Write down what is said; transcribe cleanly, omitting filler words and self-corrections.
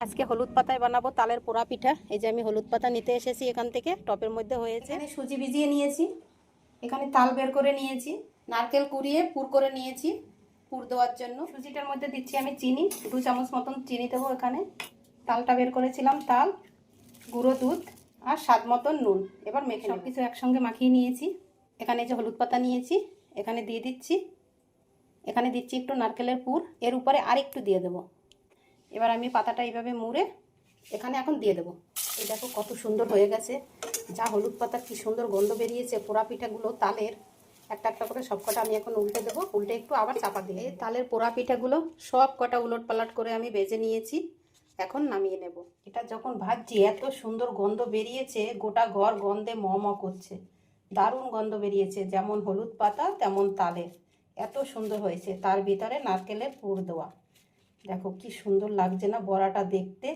আজকে হলুদ পাতায় বানাবো তালের পোড়া পিঠা। এই যে আমি হলুদ পাতা নিতে এসেছি এখান থেকে, টপের মধ্যে হয়েছে। এখানে সুজি ভিজিয়ে নিয়েছি, এখানে তাল বের করে নিয়েছি, নারকেল কুড়িয়ে পুর করে নিয়েছি পুর দেওয়ার জন্য। সুজিটার মধ্যে দিচ্ছি আমি চিনি, 2 চামচ মতন চিনি দেবো এখানে। তালটা বের করেছিলাম, তাল, গুঁড়ো দুধ আর স্বাদ মতন নুন। এবার মেখে সব কিছু একসঙ্গে মাখিয়ে নিয়েছি। এখানে যে হলুদ পাতা নিয়েছি এখানে দিয়ে দিচ্ছি, এখানে দিচ্ছি একটু নারকেলের পুর, এর উপরে আর একটু দিয়ে দেবো। এবার আমি পাতাটা এইভাবে মুড়ে এখানে এখন দিয়ে দেবো। এই দেখো কত সুন্দর হয়ে গেছে, যা হলুদ পাতার কি সুন্দর গন্ধ বেরিয়েছে। পোড়া পিঠাগুলো তালের একটা একটা করে সব কটা আমি এখন উল্টে দেবো, উল্টে একটু আবার চাপা দিয়ে। তালের পোড়া পিঠাগুলো সব কটা উলট পালট করে আমি ভেজে নিয়েছি, এখন নামিয়ে নেব। এটা যখন ভাজছি এত সুন্দর গন্ধ বেরিয়েছে, গোটা ঘর গন্ধে ম ম করছে, দারুণ গন্ধ বেরিয়েছে। যেমন হলুদ পাতা তেমন তালের, এত সুন্দর হয়েছে। তার ভিতরে নারকেলের পুর দেওয়া, দেখো কি সুন্দর লাগছে না বড়াটা দেখতে।